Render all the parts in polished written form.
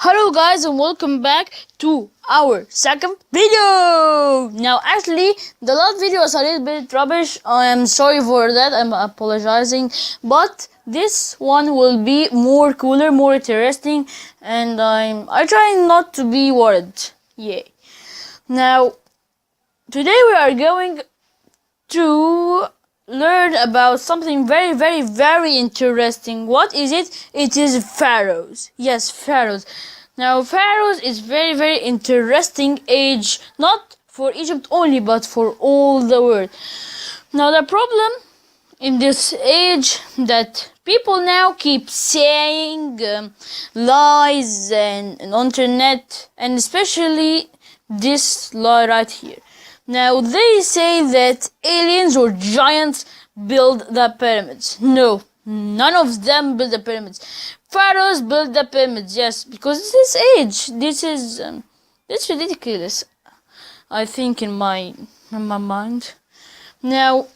Hello guys and welcome back to our second video. Now actually the last video was a little bit rubbish. I am sorry for that. I'm apologizing, but this one will be more cooler, more interesting, and I try not to be worried. Yay. Now today we are going to learn about something very interesting. What is it? It is pharaohs. Yes, pharaohs. Now pharaohs is very interesting age, not for Egypt only but for all the world. Now the problem in this age that people now keep saying lies and internet, and especially this lie right here. Now they say that aliens or giants build the pyramids. No, none of them build the pyramids. Pharaohs built the pyramids, yes, because this age, this is ridiculous. I think in my mind. Now,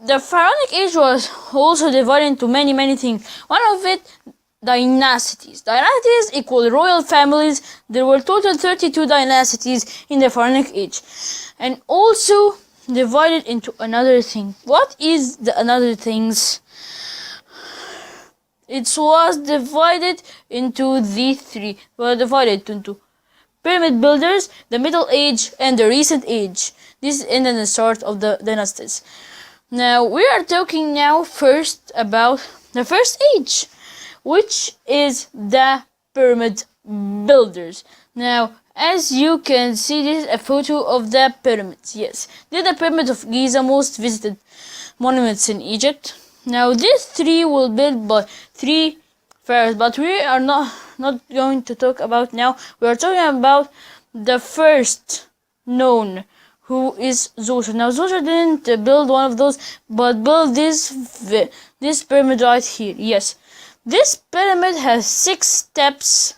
the pharaonic age was also divided into many things. One of it, dynasties. Dynasties equal royal families. There were total 32 dynasties in the pharaonic age, and also divided into another thing. What is the another things? It was divided into these three. Were divided into pyramid builders, the Middle Age, and the Recent Age. This ended the start of the dynasties. Now we are talking now first about the first age, which is the pyramid builders. Now, as you can see, this is a photo of the pyramids. Yes, these are the pyramid of Giza, most visited monuments in Egypt. Now, these three were built by three pharaohs, but we are not going to talk about now. We are talking about the first known, who is Zoser. Now, Zoser didn't build one of those, but built this pyramid right here. Yes, this pyramid has 6 steps,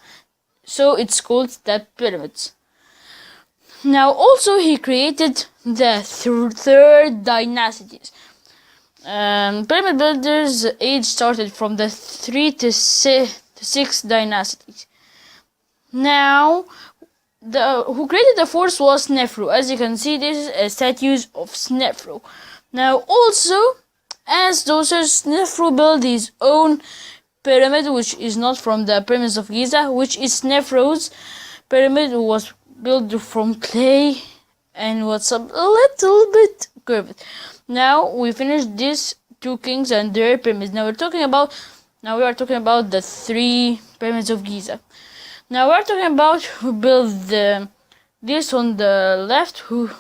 so it's called step pyramids. Now, also he created the third dynasties. Pyramid builders' age started from the 3 to 6 dynasties. Now, who created the fourth was Snefru. As you can see, this is a statues of Snefru. Now, also, as Doses, Snefru built his own pyramid, which is not from the pyramids of Giza, which is Snefru's pyramid, was built from clay and was a little bit curved. Now we finished these 2 kings and their pyramids. Now we are talking about the 3 pyramids of Giza. Now we are talking about who built this on the left. Who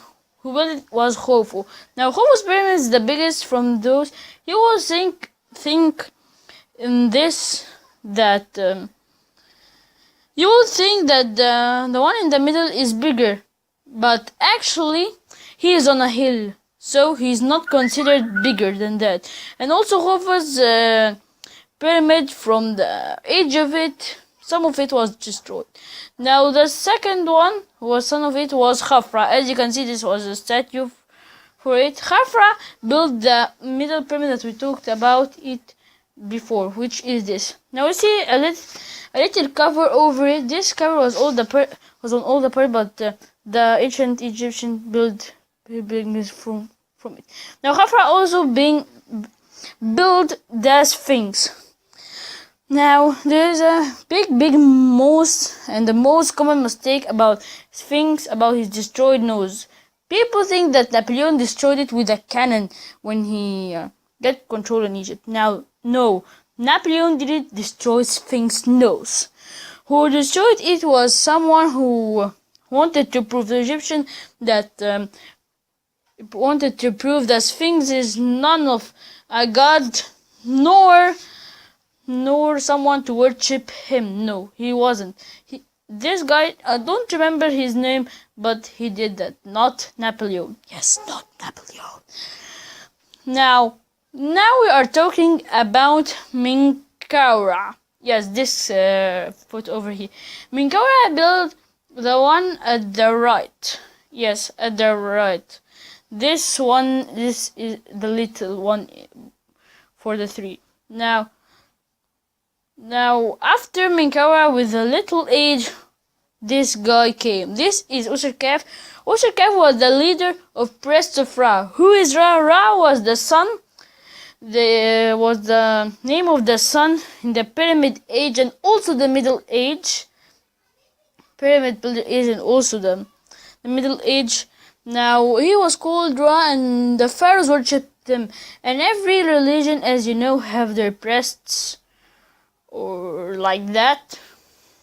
built it was Khufu. Now Khufu's pyramid is the biggest from those. You will think in this that you will think that the one in the middle is bigger, but actually he is on a hill, so he's not considered bigger than that. And also Khufu's pyramid, from the age of it, some of it was destroyed. Now the second one some of it was Khafra. As you can see, this was a statue for it. Khafra built the middle pyramid that we talked about it before, which is this. Now we see a little cover over it. This cover was on all the part, but the ancient Egyptian built pyramids from it. Now Khafra also built the Sphinx. Now there is a big and the most common mistake about Sphinx, about his destroyed nose. People think that Napoleon destroyed it with a cannon when he got control in Egypt. Now, no, Napoleon didn't destroy Sphinx's nose. Who destroyed it was someone who wanted to prove the Egyptian that Sphinx is none of a god, nor someone to worship him. No, he wasn't. This guy, I don't remember his name, but he did that. Not Napoleon. Yes, not Napoleon. Now we are talking about Menkaura. Yes, this photo over here. Menkaura built the one at the right. Yes, at the right. This is the little one for the 3. Now Now, after Menkaura with a little age, this guy came. This is Userkaf. Userkaf was the leader of Prest of Ra. Who is Ra? Ra was the sun. Was the name of the sun in the Pyramid Age and also the Middle Age. Pyramid Builder Age and also the Middle Age. Now, he was called Ra and the pharaohs worshipped him. And every religion, as you know, have their priests or like that.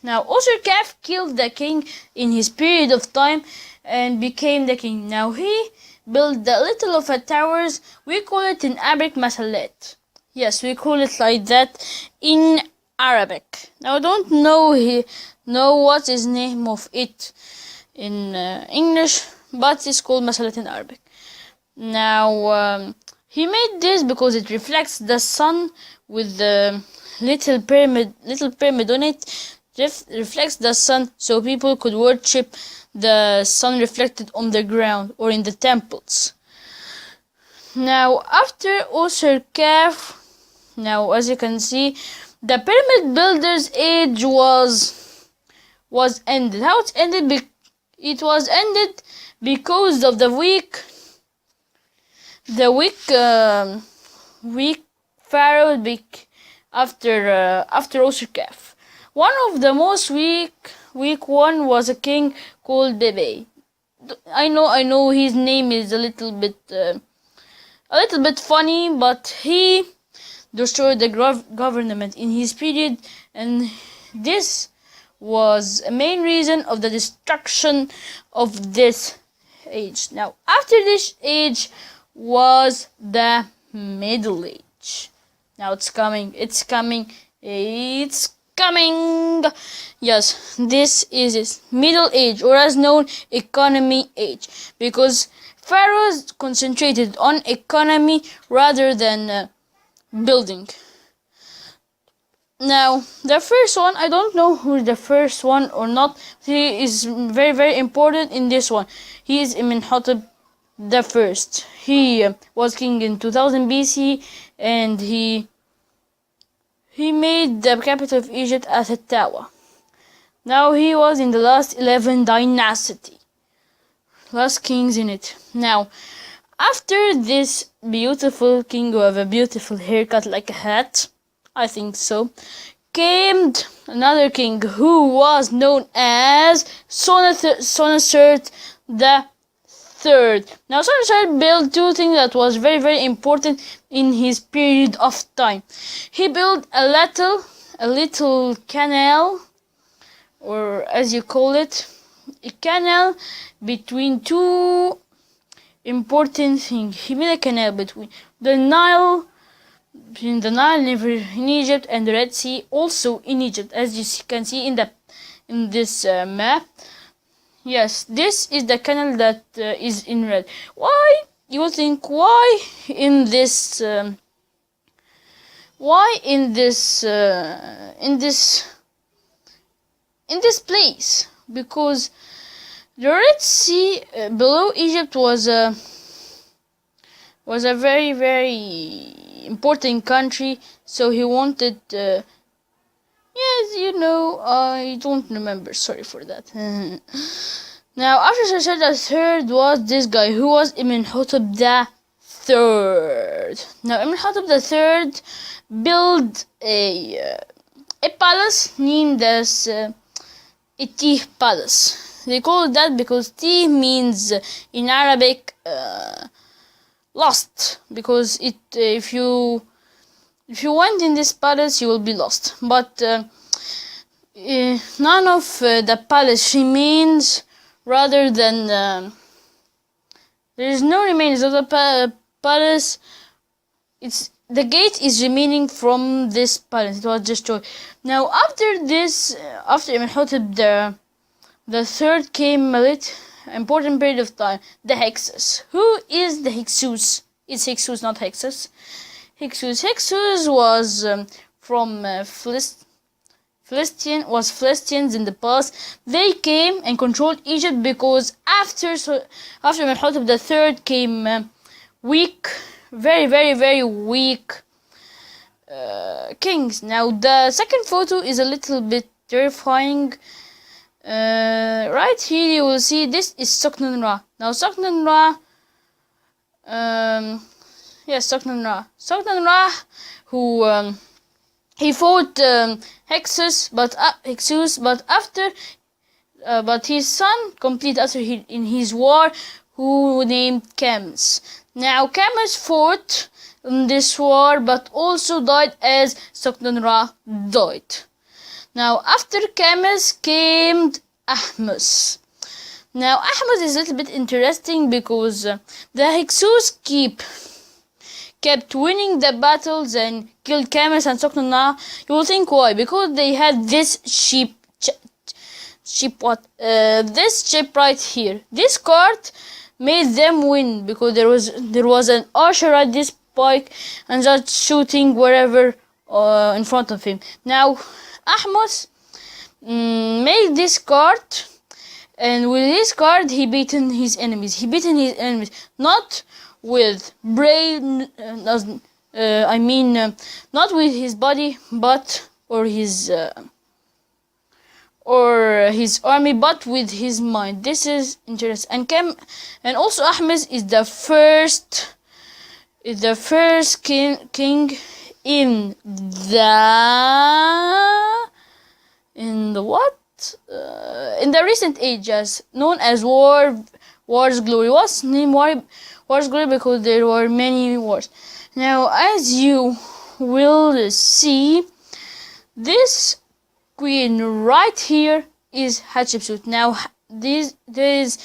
Now, Userkaf killed the king in his period of time and became the king. Now, he built the little of a towers. We call it in Arabic masalat. Yes, we call it like that in Arabic. Now, I don't know what is name of it in English, but it's called masalat in Arabic. Now, he made this because it reflects the sun with the little pyramid on it. Reflects the sun, so people could worship the sun reflected on the ground or in the temples. Now, after Userkaf, now as you can see, the pyramid builders' age was ended. How it ended? It was ended because of the weak pharaoh after Userkaf. One of the most weak one was a king called Bebe. I know his name is a little bit funny, but he destroyed the government in his period, and this was a main reason of the destruction of this age. Now, after this age was the Middle Age. Now it's coming. Yes, this is it. Middle Age, or as known, economy age, because pharaohs concentrated on economy rather than building. Now, the first one, I don't know who's the first one or not. He is very, very important in this one. He is Emnhotob the first. He was king in 2000 BC, and he made the capital of Egypt as a tower. Now he was in the last 11 dynasty. Last kings in it. Now, after this beautiful king who have a beautiful haircut like a hat, I think so, came another king who was known as Senusert the Third. Now, Senusert built two things that was very, very important in his period of time. He built a little canal, or as you call it, a canal between two important things. He made a canal between the Nile River in Egypt and the Red Sea, also in Egypt, as you can see in this map. Yes, this is the canal that is in red. Why? You will think, why in this place? Because the Red Sea below Egypt was a very, very important country, so he wanted yes, you know, I don't remember, sorry for that. Now, after Senusert the Third was this guy, who was Emnhotob the Third. Now, Emnhotob the Third built a palace named as Itih Palace. They call it that because Tih means in Arabic lost, because if you went in this palace you will be lost. But none of the palace remains, rather than there is no remains of the palace. The gate is remaining from this palace. It was destroyed. Now, after this, after Emnhotep the Third, came a important period of time, the Hyksos. Who is the Hyksos? It's Hyksos, not Hyksos. Hyksos was from Philistines in the past. They came and controlled Egypt because after Emnhotep the Third came weak, very, very, very weak kings. Now the second photo is a little bit terrifying. Right here you will see this is Soknun Ra. Now Soknun Ra, Soknun Ra, who he fought Hexus, but his son completed after in his war, who named Camus. Now Camus fought in this war, but also died as Soknun Ra died. Now after Camus came Ahmus. Now Ahmus is a little bit interesting because the Hyksos kept winning the battles and killed Camus and Soknun Ra. You will think why? Because they had this this chip right here. This card made them win because there was an archer at this pike and just shooting wherever in front of him. Now Ahmus made this card, and with this card he beaten his enemies. Not with brain, not with his body, or his army, but with his mind. This is interesting. And also Ahmes is the first king in the recent ages, known as War's Glory. What's named War's Glory? Because there were many wars. Now, as you will see, this queen right here is Hatshepsut. Now, there is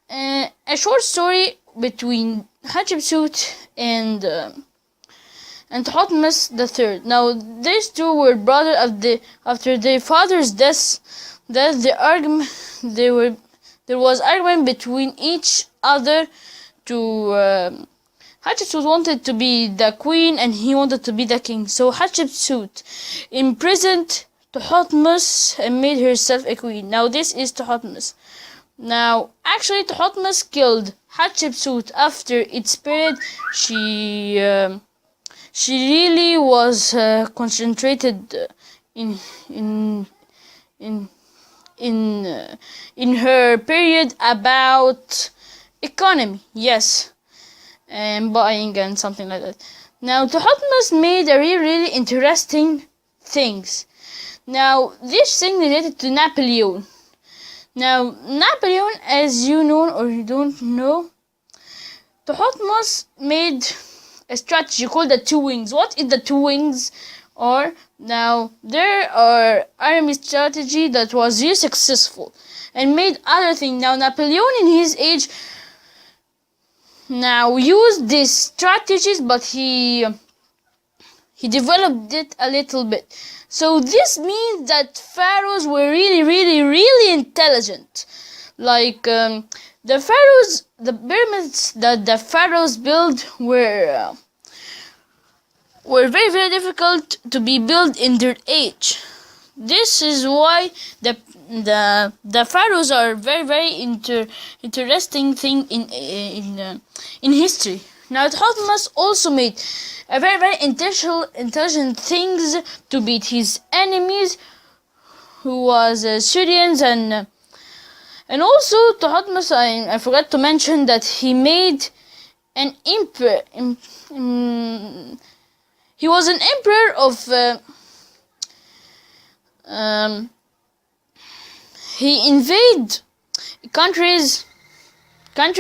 a short story between Hatshepsut and Thutmose III. Now, these two were brothers after their father's death. There was argument between each other. Hatshepsut wanted to be the queen and he wanted to be the king. So Hatshepsut imprisoned Thutmose and made herself a queen. Now this is Thutmose. Now actually Thutmose killed Hatshepsut after its period. She really was concentrated in her period about economy, yes, and buying and something like that. Now Thutmose made a really interesting things. Now this thing related to Napoleon. Now Napoleon, as you know or you don't know, Thutmose made a strategy called the two wings. What is the two wings? Now there are army strategy that was really successful and made other things. Now Napoleon in his age now used these strategies, but he developed it a little bit. So this means that pharaohs were really intelligent. Like the pharaohs, the pyramids that the pharaohs built were very difficult to be built in their age. This is why the pharaohs are very interesting thing in history. Now Thutmose also made a very intelligent things to beat his enemies, who was Syrians, and also Thutmose, I forgot to mention that he made an emperor. He was an emperor of he invaded countries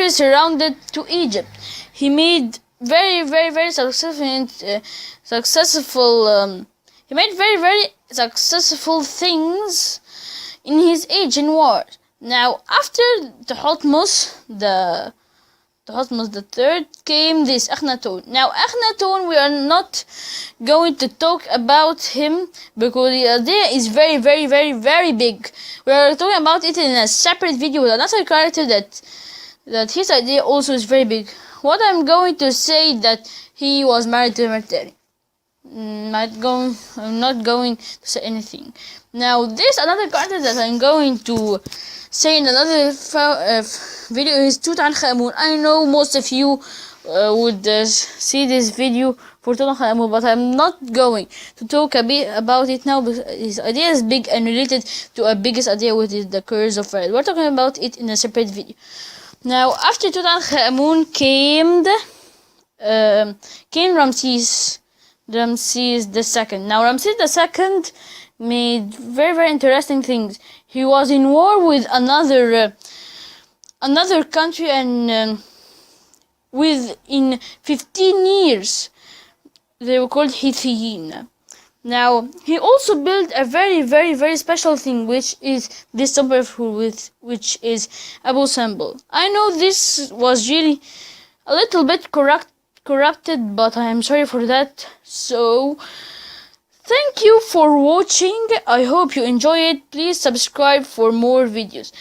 surrounded to Egypt. He made very successful he made very successful things in his age in war. Now after Thutmose the third came this Akhenaton. Now Akhenaton, we are not going to talk about him because the idea is very big. We are talking about it in a separate video with another character that his idea also is very big. What I'm going to say that he was married to Nefertari. I'm not going to say anything. Now this another character that I'm going to say in another video is Tutankhamun. I know most of you would see this video for Tutankhamun, but I'm not going to talk a bit about it now because his idea is big and related to a biggest idea, which is the curse of Pharaohs. We're talking about it in a separate video. Now, after Tutankhamun came Ramses II. Now, Ramses II made very interesting things. He was in war with another country, and within 15 years they were called Hittiyin. Now, he also built a very special thing, which is this temple, which is Abu Simbel. I know this was really a little bit corrupted, but I am sorry for that. So, thank you for watching. I hope you enjoy it. Please subscribe for more videos.